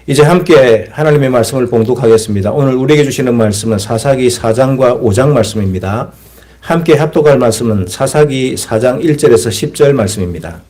이제 함께 하나님의 말씀을 봉독하겠습니다. 오늘 우리에게 주시는 말씀은 사사기 4장과 5장 말씀입니다. 함께 합독할 말씀은 사사기 4장 1절에서 10절 말씀입니다.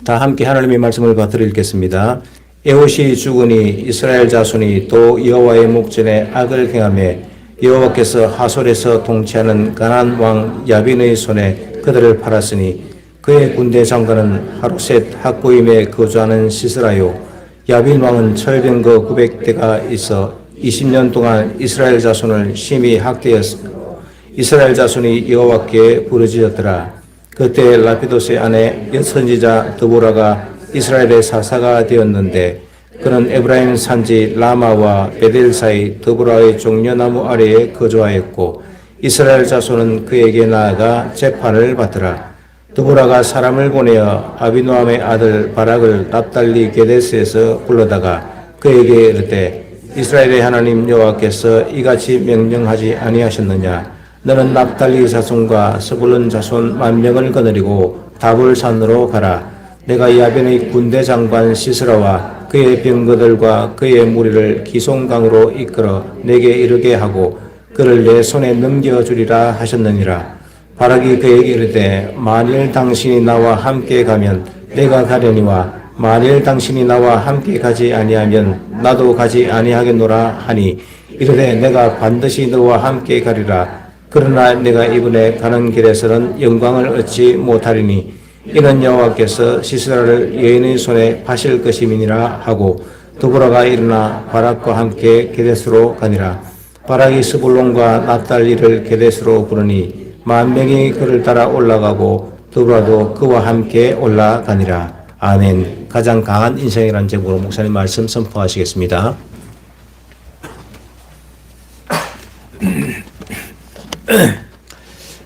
다 함께 하나님의 말씀을 받들어 읽겠습니다. 에봇이 죽으니 이스라엘 자손이 또 여호와의 목전에 악을 행하며 여호와께서 하솔에서 통치하는 가나안 왕 야빈의 손에 그들을 팔았으니 그의 군대 장관은 하루셋 학고임에 거주하는 시스라요. 야빈 왕은 철병거 900대가 있어 20년 동안 이스라엘 자손을 심히 학대했으므로 이스라엘 자손이 여호와께 부르짖었더라. 그때 라피도스의 아내 선지자 드보라가 이스라엘의 사사가 되었는데 그는 에브라임 산지 라마와 베델 사이 드보라의 종려나무 아래에 거주하였고 이스라엘 자손은 그에게 나아가 재판을 받더라. 드보라가 사람을 보내어 아비노함의 아들 바락을 납달리 게데스에서 불러다가 그에게 이르되 이스라엘의 하나님 여호와께서 이같이 명령하지 아니하셨느냐. 너는 납달리 자손과 스불론 자손 10,000명을 거느리고 다볼 산으로 가라. 내가 야벤의 군대 장관 시스라와 그의 병거들과 그의 무리를 기송강으로 이끌어 내게 이르게 하고 그를 내 손에 넘겨주리라 하셨느니라. 바락이 그에게 이르되 만일 당신이 나와 함께 가면 내가 가려니와 만일 당신이 나와 함께 가지 아니하면 나도 가지 아니하겠노라 하니 이르되 내가 반드시 너와 함께 가리라. 그러나 내가 이번에 가는 길에서는 영광을 얻지 못하리니 이는 여호와께서 시스라를 여인의 손에 파실 것임이니라 하고 드보라가 일어나 바락과 함께 게데스로 가니라. 바락이 스불론과 납달리를 게데스로 부르니 10,000명이 그를 따라 올라가고 드보라도 그와 함께 올라가니라. 아멘. 가장 강한 인생이라는 제목으로 목사님 말씀 선포하시겠습니다.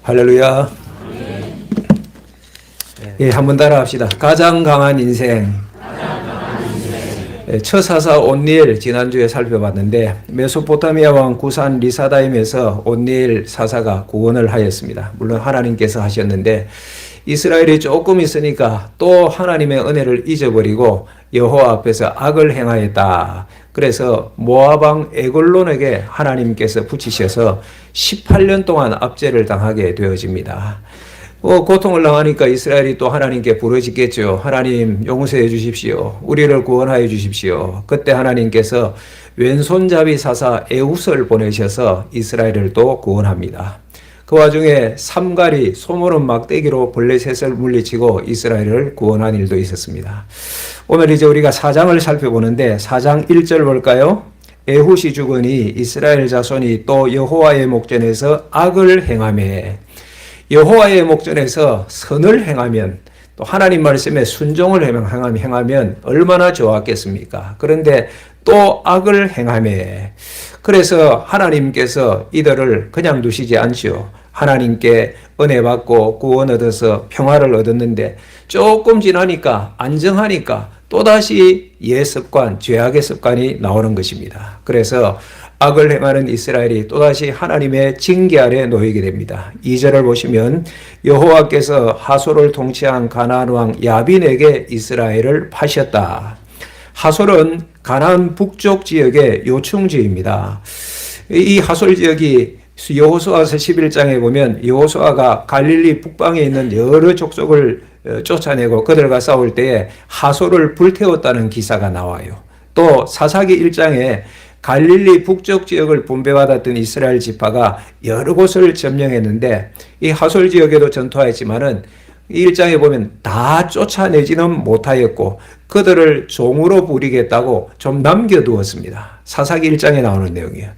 할렐루야. 예, 한번 따라합시다. 가장 강한 인생. 처사사 온니엘 지난주에 살펴봤는데 메소포타미아 왕 구산 리사다임에서 온니엘 사사가 구원을 하였습니다. 물론 하나님께서 하셨는데 이스라엘이 조금 있으니까 또 하나님의 은혜를 잊어버리고 여호와 앞에서 악을 행하였다. 그래서 모압왕 에글론에게 하나님께서 붙이셔서 18년 동안 압제를 당하게 되어집니다. 고통을 당하니까 이스라엘이 또 하나님께 부르짖겠죠. 하나님 용서해 주십시오. 우리를 구원하여 주십시오. 그때 하나님께서 왼손잡이 사사 에훗을 보내셔서 이스라엘을 또 구원합니다. 그 와중에 삼가리 소모는 막대기로 블레셋을 물리치고 이스라엘을 구원한 일도 있었습니다. 오늘 이제 우리가 4장을 살펴보는데 4장 1절 볼까요? 에훗이 죽으니 이스라엘 자손이 또 여호와의 목전에서 악을 행하며 여호와의 목전에서 선을 행하면 또 하나님 말씀에 순종을 행하면 얼마나 좋았겠습니까? 그런데 또 악을 행하며 그래서 하나님께서 이들을 그냥 두시지 않죠. 하나님께 은혜 받고 구원 얻어서 평화를 얻었는데 조금 지나니까 안정하니까 또다시 옛습관, 죄악의 습관이 나오는 것입니다. 그래서 악을 행하는 이스라엘이 또다시 하나님의 징계 아래 놓이게 됩니다. 2절을 보시면 여호와께서 하솔을 통치한 가나안 왕 야빈에게 이스라엘을 파셨다. 하솔은 가나안 북쪽 지역의 요충지입니다. 이 하솔 지역이 여호수아서 11장에 보면 여호수아가 갈릴리 북방에 있는 여러 족속을 쫓아내고 그들과 싸울 때에 하솔을 불태웠다는 기사가 나와요. 또 사사기 1장에 갈릴리 북쪽 지역을 분배받았던 이스라엘 지파가 여러 곳을 점령했는데 이 하솔 지역에도 전투하였지만은 이 1장에 보면 다 쫓아내지는 못하였고 그들을 종으로 부리겠다고 좀 남겨두었습니다. 사사기 1장에 나오는 내용이에요.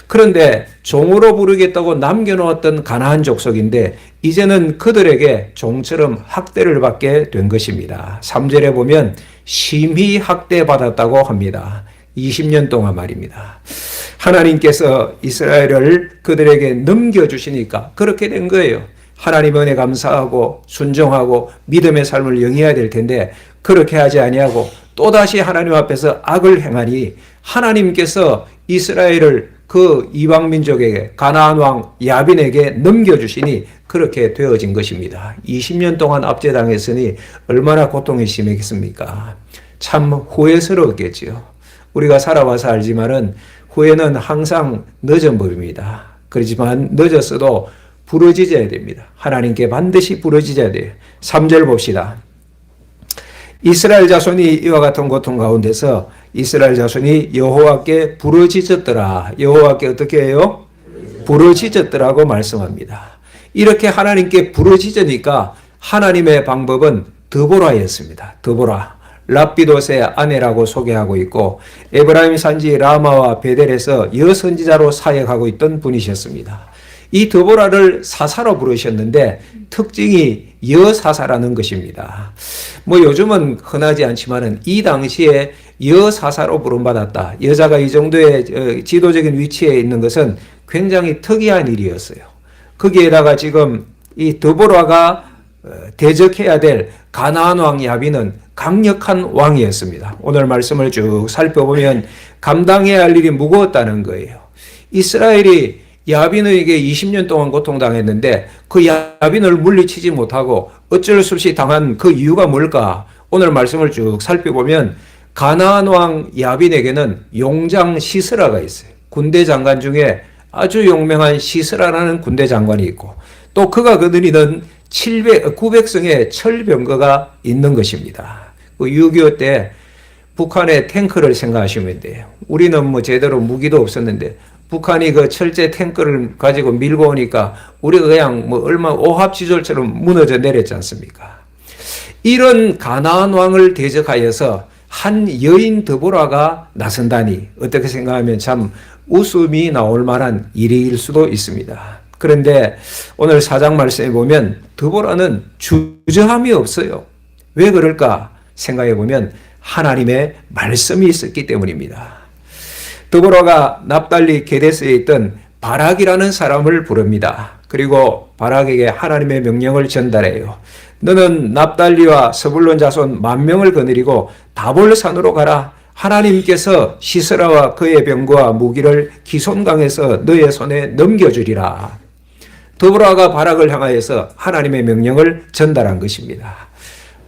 그런데 종으로 부르겠다고 남겨놓았던 가나안 족속인데 이제는 그들에게 종처럼 학대를 받게 된 것입니다. 3절에 보면 심히 학대받았다고 합니다. 20년 동안 말입니다. 하나님께서 이스라엘을 그들에게 넘겨주시니까 그렇게 된 거예요. 하나님 은혜 감사하고 순종하고 믿음의 삶을 영위해야 될 텐데 그렇게 하지 아니하고 또다시 하나님 앞에서 악을 행하니 하나님께서 이스라엘을 그 이방 민족에게 가나안 왕 야빈에게 넘겨주시니 그렇게 되어진 것입니다. 20년 동안 압제당했으니 얼마나 고통이 심했겠습니까? 참 후회스러웠겠지요. 우리가 살아와서 알지만은 후회는 항상 늦은 법입니다. 그렇지만 늦었어도 부르짖어야 됩니다. 하나님께 반드시 부르짖어야 돼요. 3절 봅시다. 이스라엘 자손이 이와 같은 고통 가운데서 이스라엘 자손이 여호와께 부르짖었더라. 여호와께 어떻게 해요? 부르짖었더라고 말씀합니다. 이렇게 하나님께 부르짖으니까 하나님의 방법은 드보라였습니다. 드보라. 랍비돗의 아내라고 소개하고 있고 에브라임 산지 라마와 베델에서 여선지자로 사역하고 있던 분이셨습니다. 이 드보라를 사사로 부르셨는데 특징이 여사사라는 것입니다. 뭐 요즘은 흔하지 않지만은 이 당시에 여사사로 부름받았다. 여자가 이 정도의 지도적인 위치에 있는 것은 굉장히 특이한 일이었어요. 거기에다가 지금 이 드보라가 대적해야 될 가나안 왕 야빈은 강력한 왕이었습니다. 오늘 말씀을 쭉 살펴보면 감당해야 할 일이 무거웠다는 거예요. 이스라엘이 야빈에게 20년 동안 고통당했는데 그 야빈을 물리치지 못하고 어쩔 수 없이 당한 그 이유가 뭘까? 오늘 말씀을 쭉 살펴보면 가나안 왕 야빈에게는 용장 시스라가 있어요. 군대 장관 중에 아주 용맹한 시스라라는 군대 장관이 있고 또 그가 거느리는 900성의 철병거가 있는 것입니다. 그 6.25 때 북한의 탱크를 생각하시면 돼요. 우리는 뭐 제대로 무기도 없었는데 북한이 그 철제 탱크를 가지고 밀고 오니까 우리가 그냥 뭐 얼마 오합지졸처럼 무너져 내렸지 않습니까? 이런 가나안 왕을 대적하여서 한 여인 드보라가 나선다니 어떻게 생각하면 참 웃음이 나올 만한 일일 수도 있습니다. 그런데 오늘 4장 말씀에 보면 드보라는 주저함이 없어요. 왜 그럴까 생각해 보면 하나님의 말씀이 있었기 때문입니다. 드보라가 납달리 게데스에 있던 바락이라는 사람을 부릅니다. 그리고 바락에게 하나님의 명령을 전달해요. 너는 납달리와 스불론 자손 10,000명을 거느리고 다볼산으로 가라. 하나님께서 시스라와 그의 병거와 무기를 기손강에서 너의 손에 넘겨주리라. 드보라가 바락을 향하여서 하나님의 명령을 전달한 것입니다.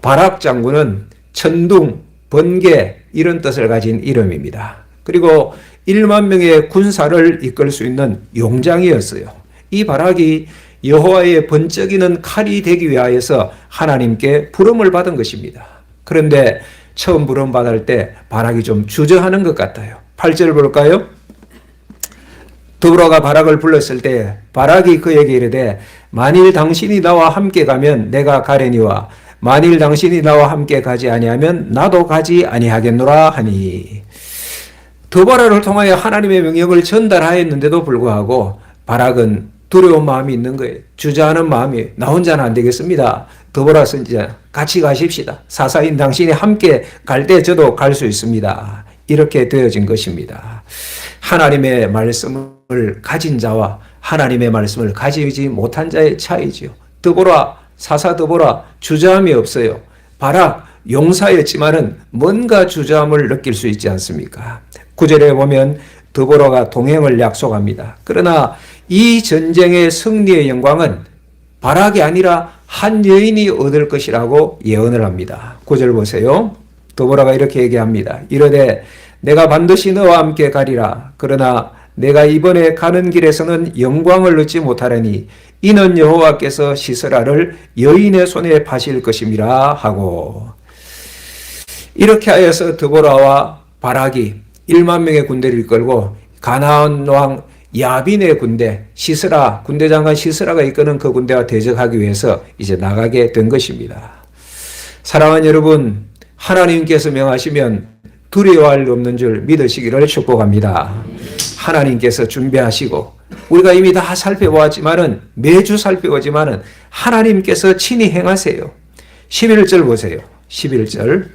바락 장군은 천둥, 번개 이런 뜻을 가진 이름입니다. 그리고 10,000명의 군사를 이끌 수 있는 용장이었어요. 이 바락이 여호와의 번쩍이는 칼이 되기 위하여서 하나님께 부름을 받은 것입니다. 그런데 처음 부름 받을 때 바락이 좀 주저하는 것 같아요. 8절 볼까요? 드보라가 바락을 불렀을 때 바락이 그에게 이르되 만일 당신이 나와 함께 가면 내가 가려니와 만일 당신이 나와 함께 가지 아니하면 나도 가지 아니하겠노라 하니. 드보라를 통하여 하나님의 명령을 전달하였는데도 불구하고 바락은 두려운 마음이 있는 거예요. 주저하는 마음이 나 혼자는 안 되겠습니다. 드보라 선지자 같이 가십시다. 사사인 당신이 함께 갈 때 저도 갈 수 있습니다. 이렇게 되어진 것입니다. 하나님의 말씀을 가진 자와 하나님의 말씀을 가지지 못한 자의 차이지요. 드보라, 사사 드보라 주저함이 없어요. 바락 용사였지만은 뭔가 주저함을 느낄 수 있지 않습니까? 9절에 보면 드보라가 동행을 약속합니다. 그러나 이 전쟁의 승리의 영광은 바락이 아니라 한 여인이 얻을 것이라고 예언을 합니다. 9절 보세요. 드보라가 이렇게 얘기합니다. 이르되 내가 반드시 너와 함께 가리라. 그러나 내가 이번에 가는 길에서는 영광을 얻지 못하려니 이는 여호와께서 시스라를 여인의 손에 파실 것임이라 하고. 이렇게 하여서 드보라와 바락이 10,000명의 군대를 이끌고 가나안 왕 야빈의 군대 시스라 군대 장관 시스라가 이끄는 그 군대와 대적하기 위해서 이제 나가게 된 것입니다. 사랑하는 여러분, 하나님께서 명하시면 두려워할 일 없는 줄 믿으시기를 축복합니다. 하나님께서 준비하시고 우리가 이미 다 살펴보았지만은 매주 살펴보지만은 하나님께서 친히 행하세요. 11절 보세요. 11절.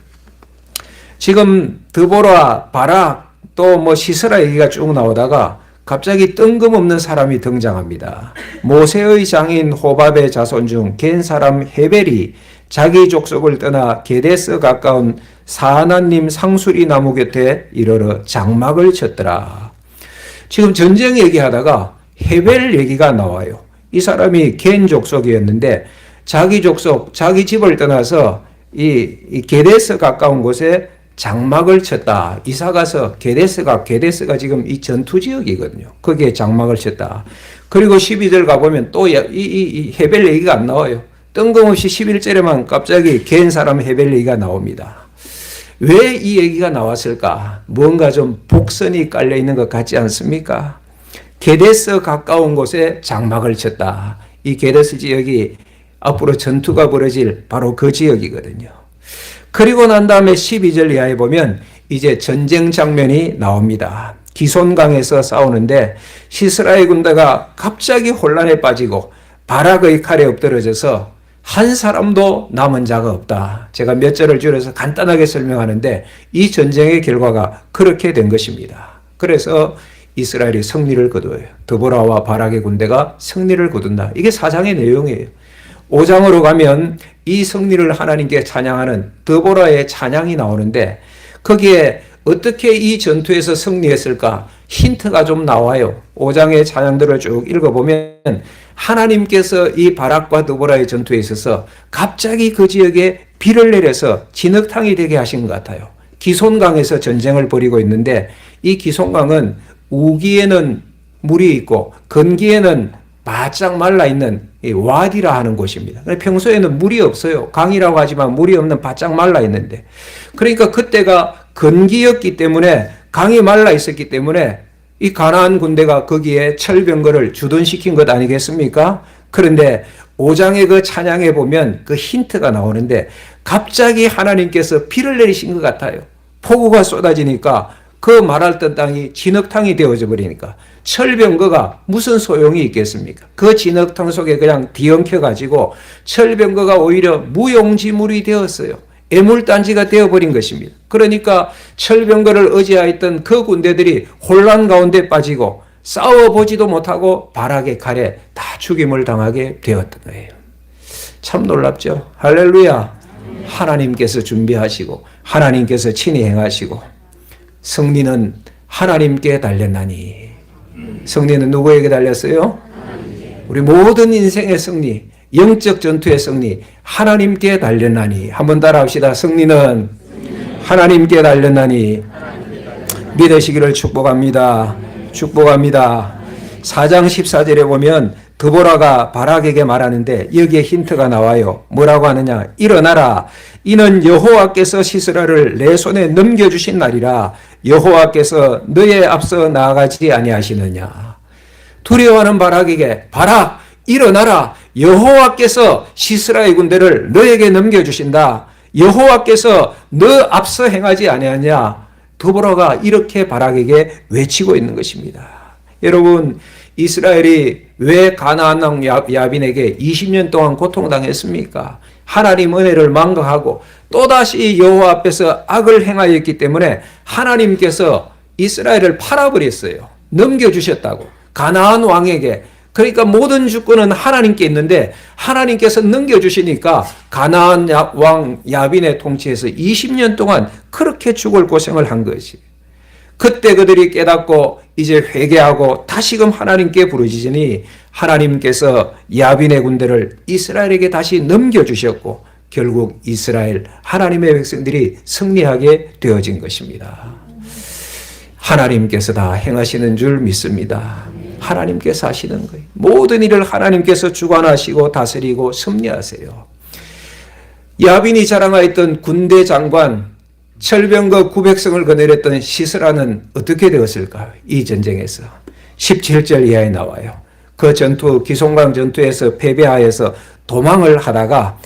지금 드보라, 바락 또 뭐 시스라 얘기가 쭉 나오다가 갑자기 뜬금없는 사람이 등장합니다. 모세의 장인 호밥의 자손 중 겐 사람 헤벨이 자기 족속을 떠나 게데스 가까운 사하나님 상수리 나무 곁에 이르러 장막을 쳤더라. 지금 전쟁 얘기하다가 헤벨 얘기가 나와요. 이 사람이 겐 족속이었는데 자기 족속, 자기 집을 떠나서 이 게데스 가까운 곳에 장막을 쳤다. 이사 가서 게데스가 지금 이 전투 지역이거든요. 거기에 장막을 쳤다. 그리고 12절 가보면 또 이 헤벨 얘기가 안 나와요. 뜬금없이 11절에만 갑자기 개인 사람 헤벨 얘기가 나옵니다. 왜 이 얘기가 나왔을까? 뭔가 좀 복선이 깔려 있는 것 같지 않습니까? 게데스 가까운 곳에 장막을 쳤다. 이 게데스 지역이 앞으로 전투가 벌어질 바로 그 지역이거든요. 그리고 난 다음에 12절 이하에 보면 이제 전쟁 장면이 나옵니다. 기손강에서 싸우는데 시스라의 군대가 갑자기 혼란에 빠지고 바락의 칼에 엎드러져서 한 사람도 남은 자가 없다. 제가 몇 절을 줄여서 간단하게 설명하는데 이 전쟁의 결과가 그렇게 된 것입니다. 그래서 이스라엘이 승리를 거두어요. 드보라와 바락의 군대가 승리를 거둔다. 이게 4장의 내용이에요. 5장으로 가면 이 승리를 하나님께 찬양하는 드보라의 찬양이 나오는데 거기에 어떻게 이 전투에서 승리했을까? 힌트가 좀 나와요. 5장의 찬양들을 쭉 읽어보면 하나님께서 이 바락과 드보라의 전투에 있어서 갑자기 그 지역에 비를 내려서 진흙탕이 되게 하신 것 같아요. 기손강에서 전쟁을 벌이고 있는데 이 기손강은 우기에는 물이 있고 건기에는 바짝 말라있는 와디라 하는 곳입니다. 평소에는 물이 없어요. 강이라고 하지만 물이 없는 바짝 말라있는데 그러니까 그때가 건기였기 때문에 강이 말라있었기 때문에 이 가나안 군대가 거기에 철병거를 주둔시킨 것 아니겠습니까? 그런데 5장의 그 찬양에 보면 그 힌트가 나오는데 갑자기 하나님께서 비를 내리신 것 같아요. 폭우가 쏟아지니까 그 말했던 땅이 진흙탕이 되어져 버리니까 철병거가 무슨 소용이 있겠습니까? 그 진흙탕 속에 그냥 뒤엉켜가지고 철병거가 오히려 무용지물이 되었어요. 애물단지가 되어버린 것입니다. 그러니까 철병거를 의지하였던 그 군대들이 혼란 가운데 빠지고 싸워보지도 못하고 바락의 칼에 다 죽임을 당하게 되었던 거예요. 참 놀랍죠? 할렐루야. 하나님께서 준비하시고 하나님께서 친히 행하시고 승리는 하나님께 달렸나니. 승리는 누구에게 달렸어요? 우리 모든 인생의 승리, 영적 전투의 승리, 하나님께 달렸나니. 한번 따라합시다. 승리는 하나님께 달렸나니. 믿으시기를 축복합니다. 축복합니다. 4장 14절에 보면 드보라가 바락에게 말하는데 여기에 힌트가 나와요. 뭐라고 하느냐? 일어나라. 이는 여호와께서 시스라를 내 손에 넘겨주신 날이라. 여호와께서 너의 앞서 나아가지 아니하시느냐. 두려워하는 바락에게 바락 일어나라. 여호와께서 시스라의 군대를 너에게 넘겨주신다. 여호와께서 너 앞서 행하지 아니하냐. 드보라가 이렇게 바락에게 외치고 있는 것입니다. 여러분, 이스라엘이 왜 가나안 왕 야빈에게 20년 동안 고통당했습니까? 하나님 은혜를 망각하고 또다시 여호와 앞에서 악을 행하였기 때문에 하나님께서 이스라엘을 팔아버렸어요. 넘겨주셨다고. 가나안 왕에게. 그러니까 모든 주권은 하나님께 있는데 하나님께서 넘겨주시니까 가나안 왕 야빈의 통치에서 20년 동안 그렇게 죽을 고생을 한 것이. 그때 그들이 깨닫고 이제 회개하고 다시금 하나님께 부르짖으니 하나님께서 야빈의 군대를 이스라엘에게 다시 넘겨주셨고 결국 이스라엘 하나님의 백성들이 승리하게 되어진 것입니다. 하나님께서 다 행하시는 줄 믿습니다. 하나님께서 하시는 거예요. 모든 일을 하나님께서 주관하시고 다스리고 섭리하세요. 야빈이 자랑하였던 군대 장관 철병거 900성을 거느렸던 시스라는 어떻게 되었을까? 이 전쟁에서 17절 이하에 나와요. 그 전투 기손강 전투에서 패배하여서 도망을 하다가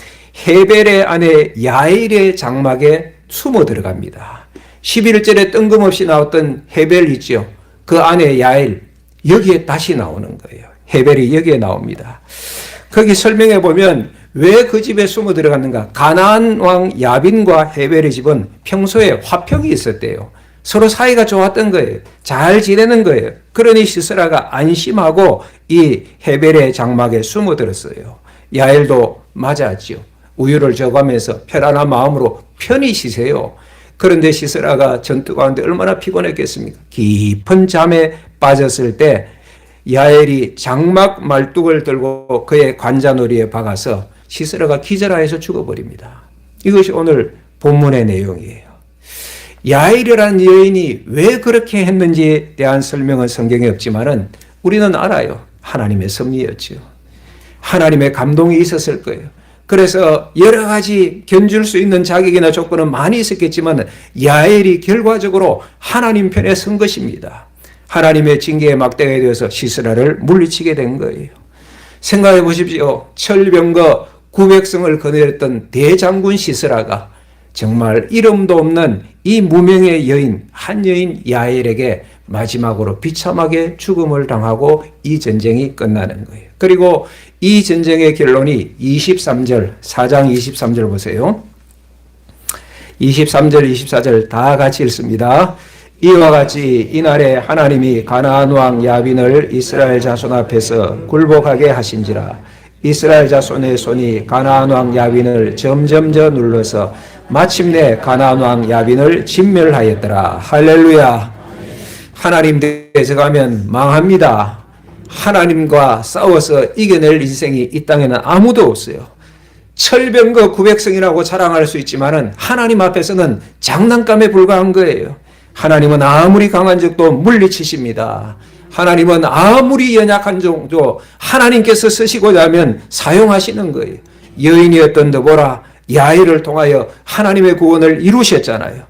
헤벨의 아내 야일의 장막에 숨어 들어갑니다. 11절에 뜬금없이 나왔던 헤벨 있죠. 그 아내 야일 여기에 다시 나오는 거예요. 헤벨이 여기에 나옵니다. 거기 설명해 보면 왜 그 집에 숨어 들어갔는가? 가나안 왕 야빈과 헤벨의 집은 평소에 화평이 있었대요. 서로 사이가 좋았던 거예요. 잘 지내는 거예요. 그러니 시스라가 안심하고 이 헤벨의 장막에 숨어 들었어요. 야엘도 맞았지요. 우유를 저가면서 편안한 마음으로 편히 쉬세요. 그런데 시스라가 전투 가운데 얼마나 피곤했겠습니까? 깊은 잠에 빠졌을 때 야엘이 장막 말뚝을 들고 그의 관자놀이에 박아서 시스라가 기절하여서 죽어버립니다. 이것이 오늘 본문의 내용이에요. 야일이라는 여인이 왜 그렇게 했는지에 대한 설명은 성경에 없지만은 우리는 알아요. 하나님의 섭리였지요. 하나님의 감동이 있었을 거예요. 그래서 여러 가지 견줄 수 있는 자격이나 조건은 많이 있었겠지만 야엘이 결과적으로 하나님 편에 선 것입니다. 하나님의 징계의 막대가 되어서 시스라를 물리치게 된 거예요. 생각해 보십시오. 철병거 900성을 거느렸던 대장군 시스라가 정말 이름도 없는 이 무명의 여인, 한 여인 야엘에게 마지막으로 비참하게 죽음을 당하고 이 전쟁이 끝나는 거예요. 그리고 이 전쟁의 결론이 23절, 4장 23절 보세요. 23절, 24절 다 같이 읽습니다. 이와 같이 이날에 하나님이 가나안 왕 야빈을 이스라엘 자손 앞에서 굴복하게 하신지라. 이스라엘 자손의 손이 가나안 왕 야빈을 점점 눌러서 마침내 가나안 왕 야빈을 진멸하였더라. 할렐루야. 하나님 대적하면 망합니다. 하나님과 싸워서 이겨낼 인생이 이 땅에는 아무도 없어요. 철병거 900성이라고 자랑할 수 있지만은 하나님 앞에서는 장난감에 불과한 거예요. 하나님은 아무리 강한 적도 물리치십니다. 하나님은 아무리 연약한 종도 하나님께서 쓰시고자 하면 사용하시는 거예요. 여인이었던 드보라, 야엘을 통하여 하나님의 구원을 이루셨잖아요.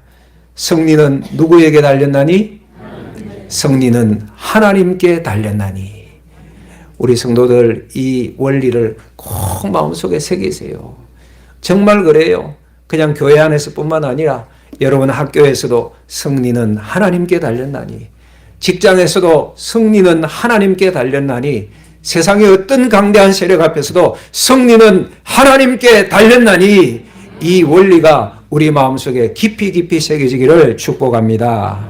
승리는 누구에게 달렸나니? 승리는 하나님께 달렸나니. 우리 성도들 이 원리를 꼭 마음속에 새기세요. 정말 그래요. 그냥 교회 안에서뿐만 아니라 여러분 학교에서도 승리는 하나님께 달렸나니, 직장에서도 승리는 하나님께 달렸나니, 세상의 어떤 강대한 세력 앞에서도 승리는 하나님께 달렸나니, 이 원리가 우리 마음속에 깊이 새겨지기를 축복합니다.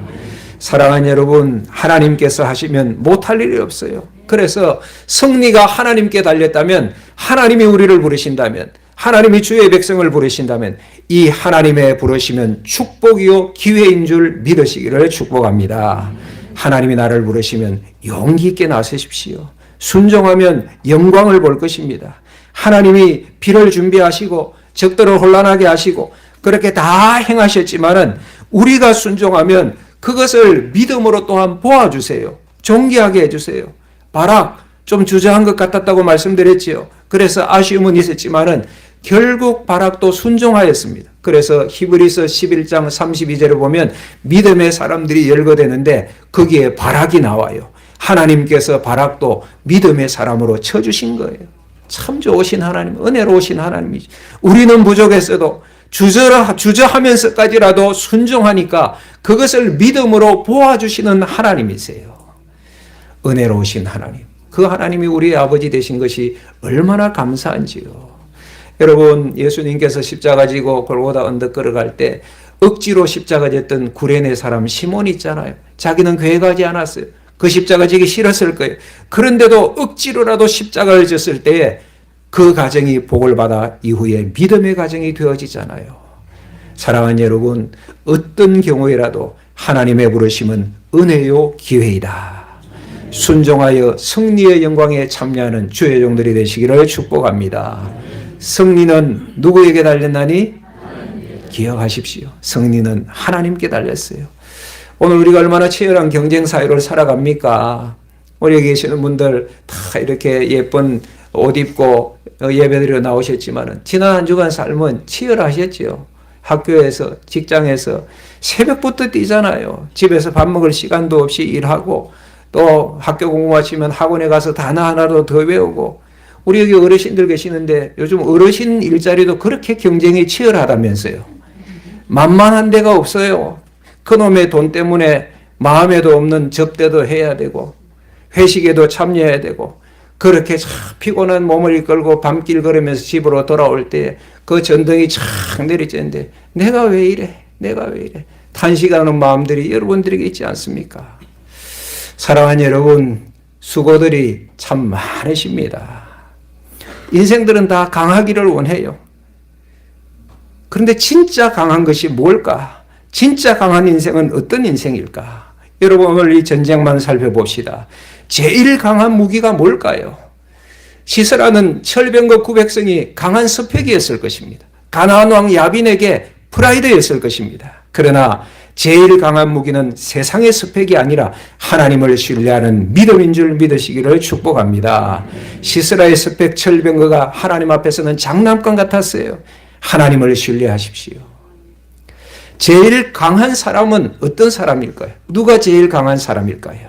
사랑하는 여러분, 하나님께서 하시면 못할 일이 없어요. 그래서 승리가 하나님께 달렸다면, 하나님이 우리를 부르신다면, 하나님이 주의 백성을 부르신다면 이 하나님의 부르시면 축복이요 기회인 줄 믿으시기를 축복합니다. 하나님이 나를 부르시면 용기 있게 나서십시오. 순종하면 영광을 볼 것입니다. 하나님이 비를 준비하시고 적들을 혼란하게 하시고 그렇게 다 행하셨지만은 우리가 순종하면 그것을 믿음으로 또한 보아주세요. 존귀하게 해주세요. 바락 좀 주저한 것 같았다고 말씀드렸지요. 그래서 아쉬움은 있었지만은 결국 바락도 순종하였습니다. 그래서 히브리서 11장 32절을 보면 믿음의 사람들이 열거되는데 거기에 바락이 나와요. 하나님께서 바락도 믿음의 사람으로 쳐주신 거예요. 참 좋으신 하나님, 은혜로우신 하나님이죠. 우리는 부족했어도 주저하면서까지라도 순종하니까 그것을 믿음으로 보아주시는 하나님이세요. 은혜로우신 하나님. 그 하나님이 우리의 아버지 되신 것이 얼마나 감사한지요. 여러분, 예수님께서 십자가 지고 골고다 언덕 걸어갈 때 억지로 십자가 졌던 구레네 사람 시몬 있잖아요. 자기는 교회 가지 않았어요. 그 십자가 지기 싫었을 거예요. 그런데도 억지로라도 십자가를 졌을 때에 그 가정이 복을 받아 이후에 믿음의 가정이 되어지잖아요. 사랑하는 여러분, 어떤 경우에라도 하나님의 부르심은 은혜요 기회이다. 순종하여 승리의 영광에 참여하는 주의 종들이 되시기를 축복합니다. 승리는 누구에게 달렸나니? 기억하십시오. 승리는 하나님께 달렸어요. 오늘 우리가 얼마나 치열한 경쟁 사회를 살아갑니까? 우리 여기 계시는 분들 다 이렇게 예쁜 옷 입고 예배드리러 나오셨지만 지난 한 주간 삶은 치열하셨지요. 학교에서, 직장에서 새벽부터 뛰잖아요. 집에서 밥 먹을 시간도 없이 일하고 또 학교 공부 마치면 학원에 가서 단어 하나도 더 외우고 우리 여기 어르신들 계시는데 요즘 어르신 일자리도 그렇게 경쟁이 치열하다면서요. 만만한 데가 없어요. 그놈의 돈 때문에 마음에도 없는 접대도 해야 되고 회식에도 참여해야 되고 그렇게 참 피곤한 몸을 이끌고 밤길 걸으면서 집으로 돌아올 때 그 전등이 착 내리쬐는데 내가 왜 이래? 내가 왜 이래? 탄식하는 마음들이 여러분들에게 있지 않습니까? 사랑하는 여러분, 수고들이 참 많으십니다. 인생들은 다 강하기를 원해요. 그런데 진짜 강한 것이 뭘까? 진짜 강한 인생은 어떤 인생일까? 여러분 오늘 이 전쟁만 살펴봅시다. 제일 강한 무기가 뭘까요? 시스라는 철병거 900성이 강한 스펙이었을 것입니다. 가나안 왕 야빈에게 프라이드였을 것입니다. 그러나 제일 강한 무기는 세상의 스펙이 아니라 하나님을 신뢰하는 믿음인 줄 믿으시기를 축복합니다. 시스라의 스펙 철병거가 하나님 앞에서는 장난감 같았어요. 하나님을 신뢰하십시오. 제일 강한 사람은 어떤 사람일까요? 누가 제일 강한 사람일까요?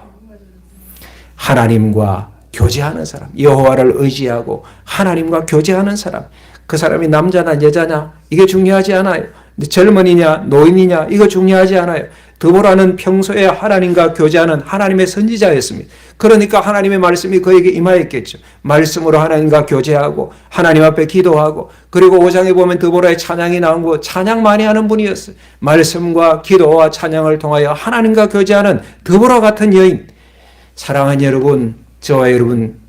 하나님과 교제하는 사람, 여호와를 의지하고 하나님과 교제하는 사람. 그 사람이 남자나 여자냐 이게 중요하지 않아요. 젊은이냐 노인이냐 이거 중요하지 않아요. 드보라는 평소에 하나님과 교제하는 하나님의 선지자였습니다. 그러니까 하나님의 말씀이 그에게 임하였겠죠. 말씀으로 하나님과 교제하고 하나님 앞에 기도하고, 그리고 5장에 보면 드보라의 찬양이 나온 거 찬양 많이 하는 분이었어요. 말씀과 기도와 찬양을 통하여 하나님과 교제하는 드보라 같은 여인. 사랑하는 여러분, 저와 여러분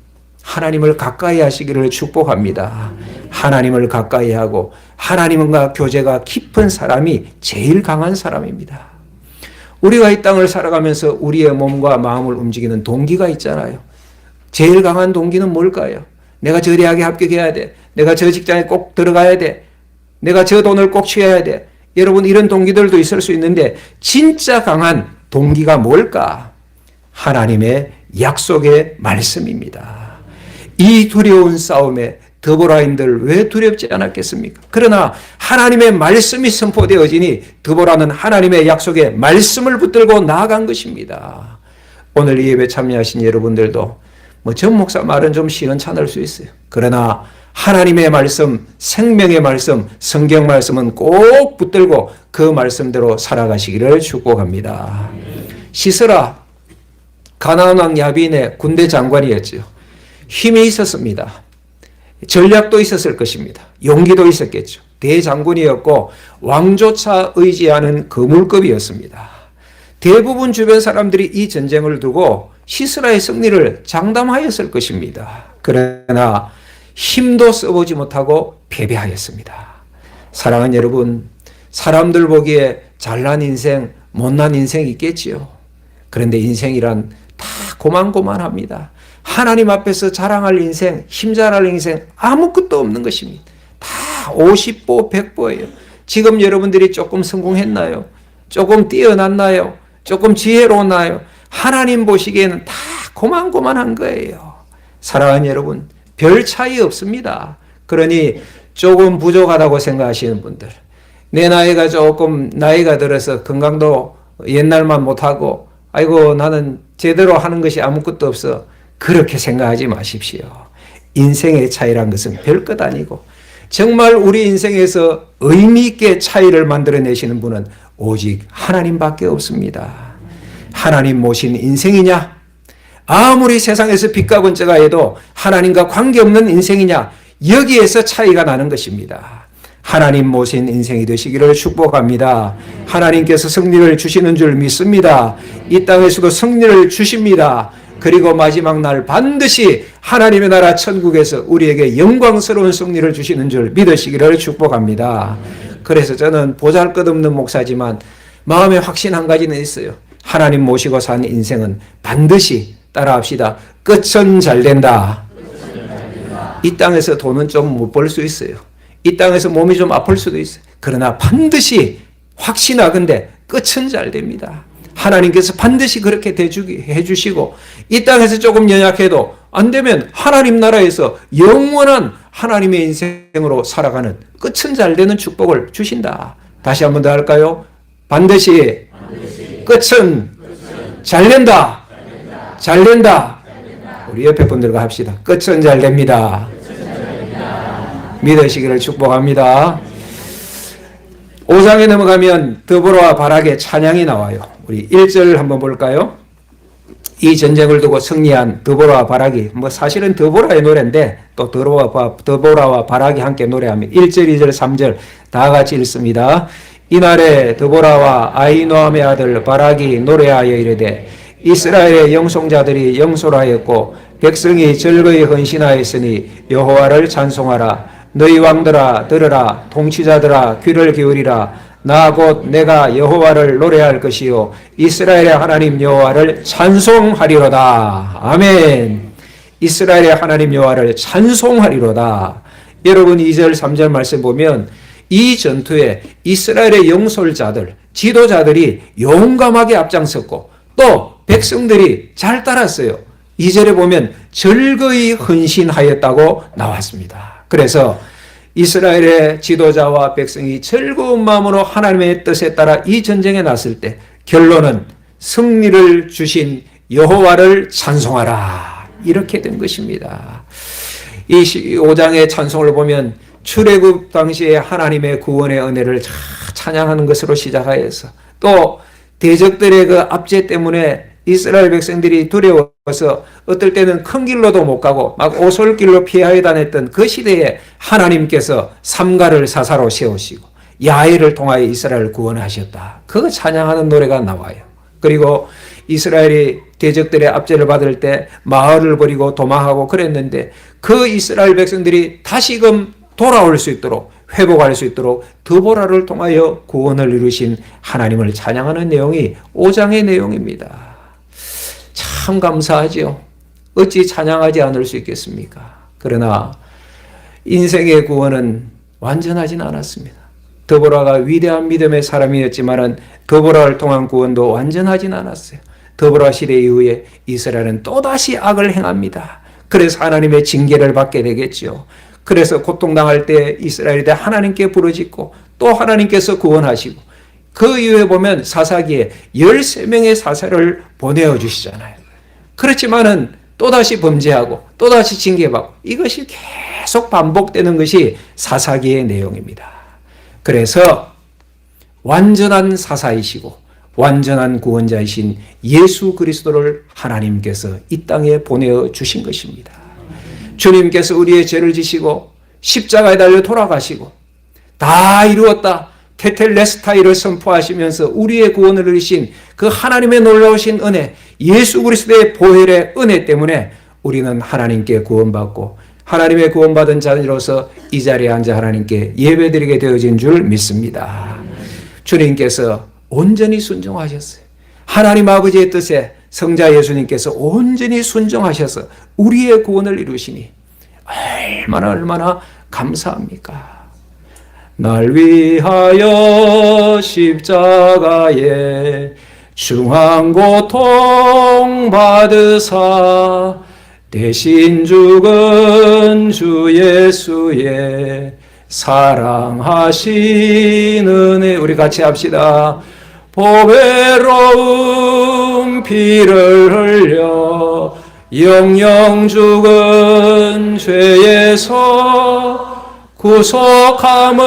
하나님을 가까이 하시기를 축복합니다. 하나님을 가까이 하고 하나님과 교제가 깊은 사람이 제일 강한 사람입니다. 우리가 이 땅을 살아가면서 우리의 몸과 마음을 움직이는 동기가 있잖아요. 제일 강한 동기는 뭘까요? 내가 저 대학에 합격해야 돼. 내가 저 직장에 꼭 들어가야 돼. 내가 저 돈을 꼭 취해야 돼. 여러분, 이런 동기들도 있을 수 있는데 진짜 강한 동기가 뭘까? 하나님의 약속의 말씀입니다. 이 두려운 싸움에 드보라인들 왜 두렵지 않았겠습니까? 그러나 하나님의 말씀이 선포되어지니 드보라는 하나님의 약속의 말씀을 붙들고 나아간 것입니다. 오늘 이 예배 참여하신 여러분들도 전 목사 말은 좀 시원찮을 수 있어요. 그러나 하나님의 말씀, 생명의 말씀, 성경 말씀은 꼭 붙들고 그 말씀대로 살아가시기를 축복합니다. 시스라, 가나안 왕 야빈의 군대 장관이었죠. 힘이 있었습니다. 전략도 있었을 것입니다. 용기도 있었겠죠. 대장군이었고 왕조차 의지하는 거물급이었습니다. 대부분 주변 사람들이 이 전쟁을 두고 시스라의 승리를 장담하였을 것입니다. 그러나 힘도 써보지 못하고 패배하였습니다. 사랑하는 여러분, 사람들 보기에 잘난 인생, 못난 인생이 있겠지요. 그런데 인생이란 다 고만고만합니다. 하나님 앞에서 자랑할 인생, 힘자랄 인생 아무것도 없는 것입니다. 다 50보, 100보예요. 지금 여러분들이 조금 성공했나요? 조금 뛰어났나요? 조금 지혜로웠나요? 하나님 보시기에는 다 고만고만한 거예요. 사랑하는 여러분, 별 차이 없습니다. 그러니 조금 부족하다고 생각하시는 분들, 내 나이가 조금 나이가 들어서 건강도 옛날만 못하고 아이고 나는 제대로 하는 것이 아무것도 없어, 그렇게 생각하지 마십시오. 인생의 차이란 것은 별것 아니고 정말 우리 인생에서 의미 있게 차이를 만들어내시는 분은 오직 하나님밖에 없습니다. 하나님 모신 인생이냐? 아무리 세상에서 빛과 번쩍아 해도 하나님과 관계없는 인생이냐? 여기에서 차이가 나는 것입니다. 하나님 모신 인생이 되시기를 축복합니다. 하나님께서 승리를 주시는 줄 믿습니다. 이 땅에서도 승리를 주십니다. 그리고 마지막 날 반드시 하나님의 나라 천국에서 우리에게 영광스러운 승리를 주시는 줄 믿으시기를 축복합니다. 그래서 저는 보잘것없는 목사지만 마음에 확신 한 가지는 있어요. 하나님 모시고 산 인생은 반드시 따라합시다. 끝은 잘 된다. 이 땅에서 돈은 좀 못 벌 수 있어요. 이 땅에서 몸이 좀 아플 수도 있어요. 그러나 반드시 확신하건대 끝은 잘 됩니다. 하나님께서 반드시 그렇게 해주시고, 이 땅에서 조금 연약해도 안 되면 하나님 나라에서 영원한 하나님의 인생으로 살아가는 끝은 잘 되는 축복을 주신다. 다시 한 번 더 할까요? 반드시 끝은 잘 된다. 잘 된다. 우리 옆에 분들과 합시다. 끝은 잘 됩니다. 믿으시기를 축복합니다. 5장에 넘어가면 드보라와 바락의 찬양이 나와요. 우리 1절 한번 볼까요? 이 전쟁을 두고 승리한 드보라와 바락이, 사실은 드보라의 노래인데 또 드보라와 바락이 함께 노래합니다. 1절, 2절, 3절 다 같이 읽습니다. 이날에 드보라와 아히노함의 아들 바락이 노래하여 이르되 이스라엘의 영송자들이 영솔하였고 백성이 즐거이 헌신하였으니 여호와를 찬송하라. 너희 왕들아 들으라. 통치자들아 귀를 기울이라. 나 곧 내가 여호와를 노래할 것이요 이스라엘의 하나님 여호와를 찬송하리로다. 아멘. 이스라엘의 하나님 여호와를 찬송하리로다. 여러분 2절 3절 말씀 보면 이 전투에 이스라엘의 영솔자들, 지도자들이 용감하게 앞장섰고 또 백성들이 잘 따랐어요. 2절에 보면 즐거이 헌신하였다고 나왔습니다. 그래서 이스라엘의 지도자와 백성이 즐거운 마음으로 하나님의 뜻에 따라 이 전쟁에 났을 때 결론은 승리를 주신 여호와를 찬송하라, 이렇게 된 것입니다. 이 5장의 찬송을 보면 출애굽 당시에 하나님의 구원의 은혜를 찬양하는 것으로 시작하여서 또 대적들의 그 압제 때문에 이스라엘 백성들이 두려워서 어떨 때는 큰 길로도 못 가고 막 오솔길로 피하여 다녔던 그 시대에 하나님께서 삼가를 사사로 세우시고 야훼를 통하여 이스라엘을 구원하셨다, 그거 찬양하는 노래가 나와요. 그리고 이스라엘이 대적들의 압제를 받을 때 마을을 버리고 도망하고 그랬는데 그 이스라엘 백성들이 다시금 돌아올 수 있도록, 회복할 수 있도록 드보라를 통하여 구원을 이루신 하나님을 찬양하는 내용이 5장의 내용입니다. 참 감사하죠. 어찌 찬양하지 않을 수 있겠습니까? 그러나 인생의 구원은 완전하진 않았습니다. 드보라가 위대한 믿음의 사람이었지만 드보라를 통한 구원도 완전하진 않았어요. 드보라 시대 이후에 이스라엘은 또다시 악을 행합니다. 그래서 하나님의 징계를 받게 되겠죠. 그래서 고통당할 때 이스라엘이 하나님께 부르짖고 또 하나님께서 구원하시고 그 이후에 보면 사사기에 13명의 사사를 보내어 주시잖아요. 그렇지만은 또다시 범죄하고 또다시 징계받고 이것이 계속 반복되는 것이 사사기의 내용입니다. 그래서 완전한 사사이시고 완전한 구원자이신 예수 그리스도를 하나님께서 이 땅에 보내어 주신 것입니다. 주님께서 우리의 죄를 지시고 십자가에 달려 돌아가시고 다 이루었다, 테텔레스타이를 선포하시면서 우리의 구원을 이루신 그 하나님의 놀라우신 은혜, 예수 그리스도의 보혈의 은혜 때문에 우리는 하나님께 구원받고 하나님의 구원받은 자로서 이 자리에 앉아 하나님께 예배드리게 되어진 줄 믿습니다. 주님께서 온전히 순종하셨어요. 하나님 아버지의 뜻에 성자 예수님께서 온전히 순종하셔서 우리의 구원을 이루시니 얼마나 감사합니까? 날 위하여 십자가에 중한 고통 받으사 대신 죽은 주 예수의 사랑하신 은혜, 우리 같이 합시다. 보배로운 피를 흘려 영영 죽은 죄에서 구속함을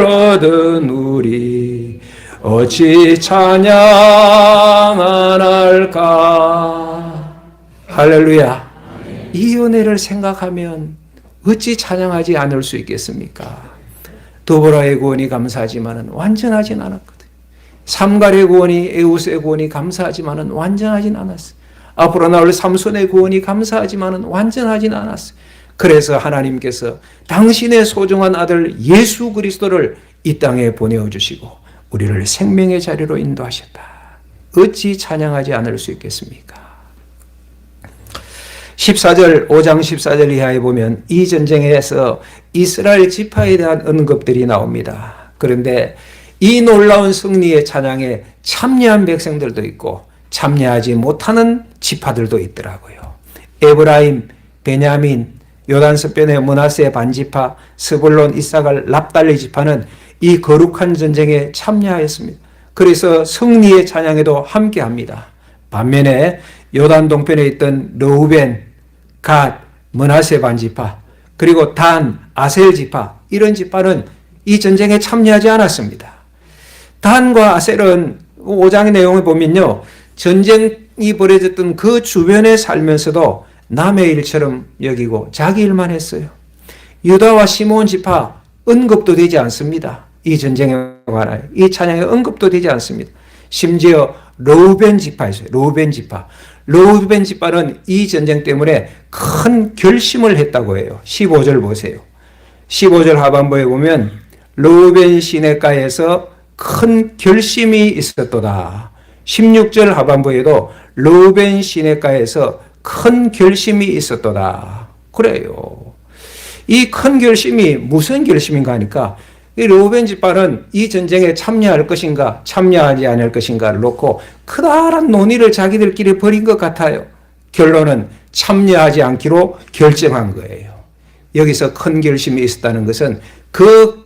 얻은 우리 어찌 찬양 안 할까. 할렐루야. 이 은혜를 생각하면 어찌 찬양하지 않을 수 있겠습니까? 드보라의 구원이 감사하지만 완전하진 않았거든. 삼갈의 구원이, 에우스의 구원이 감사하지만 완전하진 않았어요. 앞으로 나올 삼손의 구원이 감사하지만 완전하진 않았어요. 그래서 하나님께서 당신의 소중한 아들 예수 그리스도를 이 땅에 보내어주시고 우리를 생명의 자리로 인도하셨다. 어찌 찬양하지 않을 수 있겠습니까? 14절, 5장 14절 이하에 보면 이 전쟁에서 이스라엘 지파에 대한 언급들이 나옵니다. 그런데 이 놀라운 승리의 찬양에 참여한 백성들도 있고 참여하지 못하는 지파들도 있더라고요. 에브라임, 베냐민, 요단서변의 므낫세 반지파, 스불론, 이사갈, 납달리 지파는 이 거룩한 전쟁에 참여하였습니다. 그래서 승리의 찬양에도 함께합니다. 반면에 요단 동편에 있던 르우벤, 갓, 므낫세 반지파, 그리고 단, 아셀 지파, 이런 지파는 이 전쟁에 참여하지 않았습니다. 단과 아셀은 5장의 내용을 보면요, 전쟁이 벌어졌던 그 주변에 살면서도 남의 일처럼 여기고 자기 일만 했어요. 유다와 시므온 지파 언급도 되지 않습니다. 이 전쟁에 관하여 이 찬양에 언급도 되지 않습니다. 심지어 르우벤 지파 있어요. 르우벤 지파. 르우벤 지파는 이 전쟁 때문에 큰 결심을 했다고 해요. 15절 보세요. 15절 하반부에 보면 르우벤 시내가에서 큰 결심이 있었도다. 16절 하반부에도 르우벤 시내가에서 큰 결심이 있었도다. 그래요. 이 큰 결심이 무슨 결심인가 하니까 이 르우벤 지파는 이 전쟁에 참여할 것인가 참여하지 않을 것인가를 놓고 커다란 논의를 자기들끼리 벌인 것 같아요. 결론은 참여하지 않기로 결정한 거예요. 여기서 큰 결심이 있었다는 것은 그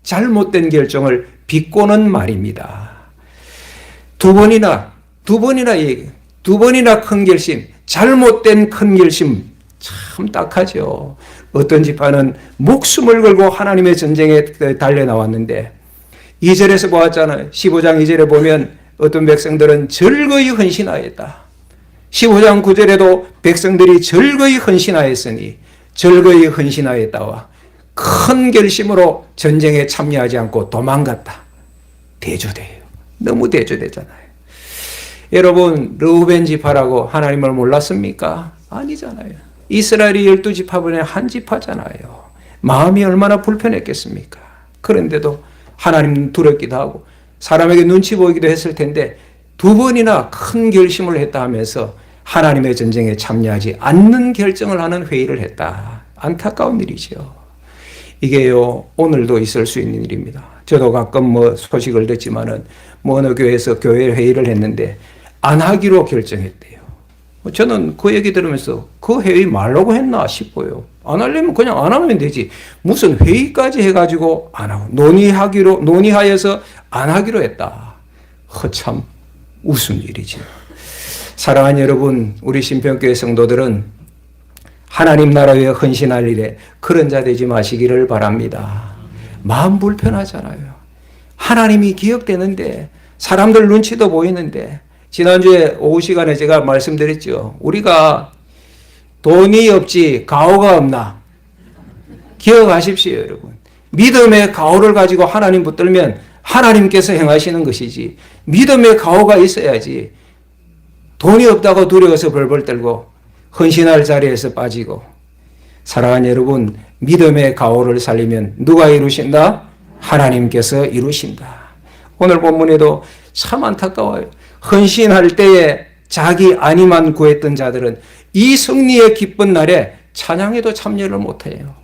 잘못된 결정을 비꼬는 말입니다. 두 번이나 큰 결심, 잘못된 큰 결심, 참 딱하죠. 어떤 지파는 목숨을 걸고 하나님의 전쟁에 달려 나왔는데 2절에서 보았잖아요. 15장 2절에 보면 어떤 백성들은 절거히 헌신하였다. 15장 9절에도 백성들이 절거히 헌신하였으니 절거히 헌신하였다와 큰 결심으로 전쟁에 참여하지 않고 도망갔다. 대조돼요. 너무 대조되잖아요. 여러분, 르우벤 지파라고 하나님을 몰랐습니까? 아니잖아요. 이스라엘이 12지파분의 한 지파잖아요. 마음이 얼마나 불편했겠습니까? 그런데도 하나님 두렵기도 하고 사람에게 눈치 보이기도 했을 텐데 두 번이나 큰 결심을 했다 하면서 하나님의 전쟁에 참여하지 않는 결정을 하는 회의를 했다. 안타까운 일이죠. 이게요, 오늘도 있을 수 있는 일입니다. 저도 가끔 소식을 듣지만은 어느 교회에서 교회 회의를 했는데 안 하기로 결정했대요. 저는 그 얘기 들으면서 그 회의 말라고 했나 싶어요. 안 하려면 그냥 안 하면 되지. 무슨 회의까지 해가지고 안 하고 논의하여서 안 하기로 했다. 참 웃음 일이죠. 사랑하는 여러분, 우리 신평교회 성도들은 하나님 나라 위에 헌신할 일에 그런 자 되지 마시기를 바랍니다. 마음 불편하잖아요. 하나님이 기억되는데 사람들 눈치도 보이는데 지난주에 오후 시간에 제가 말씀드렸죠. 우리가 돈이 없지 가오가 없나? 기억하십시오, 여러분. 믿음의 가오를 가지고 하나님 붙들면 하나님께서 행하시는 것이지 믿음의 가오가 있어야지 돈이 없다고 두려워서 벌벌 떨고 헌신할 자리에서 빠지고. 사랑하는 여러분, 믿음의 가오를 살리면 누가 이루신다? 하나님께서 이루신다. 오늘 본문에도 참 안타까워요. 헌신할 때에 자기 안위만 구했던 자들은 이 승리의 기쁜 날에 찬양에도 참여를 못해요.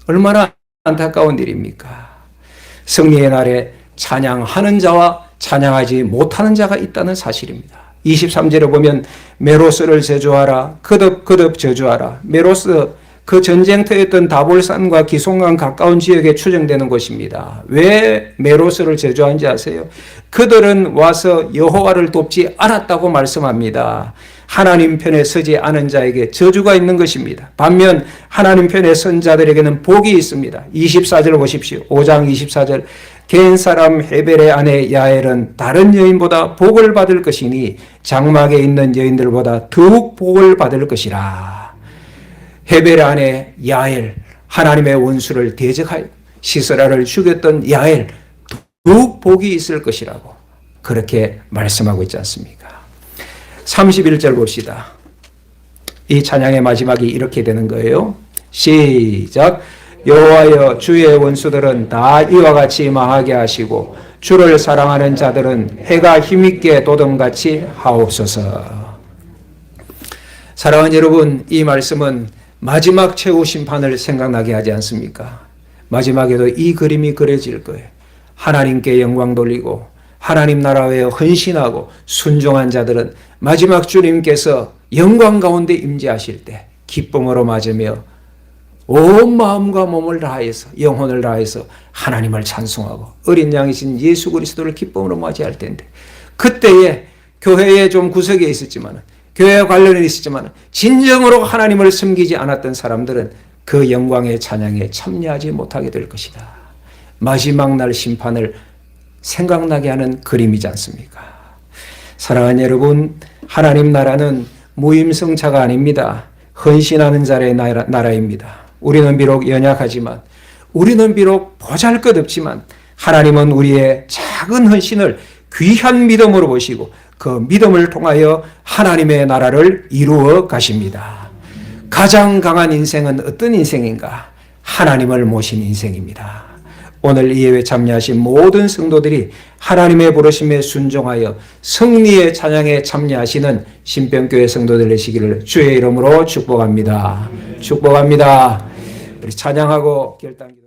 얼마나 안타까운 일입니까? 승리의 날에 찬양하는 자와 찬양하지 못하는 자가 있다는 사실입니다. 23절에 보면 메로스를 저주하라, 거듭 저주하라. 메로스, 그 전쟁터였던 다볼산과 기송강 가까운 지역에 추정되는 곳입니다. 왜 메로스를 저주한지 아세요? 그들은 와서 여호와를 돕지 않았다고 말씀합니다. 하나님 편에 서지 않은 자에게 저주가 있는 것입니다. 반면 하나님 편에 선 자들에게는 복이 있습니다. 24절 보십시오. 5장 24절. 겐 사람 헤벨의 아내 야엘은 다른 여인보다 복을 받을 것이니 장막에 있는 여인들보다 더욱 복을 받을 것이라. 헤벨의 아내 야엘, 하나님의 원수를 대적하여 시스라를 죽였던 야엘, 더욱 복이 있을 것이라고 그렇게 말씀하고 있지 않습니까? 31절 봅시다. 이 찬양의 마지막이 이렇게 되는 거예요. 시작. 여호와여, 주의 원수들은 다 이와 같이 망하게 하시고 주를 사랑하는 자들은 해가 힘있게 도dom같이 하옵소서. 사랑하는 여러분, 이 말씀은 마지막 최후 심판을 생각나게 하지 않습니까? 마지막에도 이 그림이 그려질 거예요. 하나님께 영광 돌리고 하나님 나라에 헌신하고 순종한 자들은 마지막 주님께서 영광 가운데 임재하실 때 기쁨으로 맞으며 온 마음과 몸을 다해서 영혼을 다해서 하나님을 찬송하고 어린 양이신 예수 그리스도를 기쁨으로 맞이할 텐데, 그때에 교회에 좀 구석에 있었지만, 교회에 관련이 있었지만 진정으로 하나님을 섬기지 않았던 사람들은 그 영광의 찬양에 참여하지 못하게 될 것이다. 마지막 날 심판을 생각나게 하는 그림이지 않습니까? 사랑하는 여러분, 하나님 나라는 무임승차가 아닙니다. 헌신하는 자의 나라입니다. 우리는 비록 연약하지만, 우리는 비록 보잘것없지만 하나님은 우리의 작은 헌신을 귀한 믿음으로 보시고 그 믿음을 통하여 하나님의 나라를 이루어 가십니다. 가장 강한 인생은 어떤 인생인가? 하나님을 모신 인생입니다. 오늘 이 예배 참여하신 모든 성도들이 하나님의 부르심에 순종하여 승리의 찬양에 참여하시는 신병교회 성도들 되시기를 주의 이름으로 축복합니다. 축복합니다. 우리 찬양하고 결단.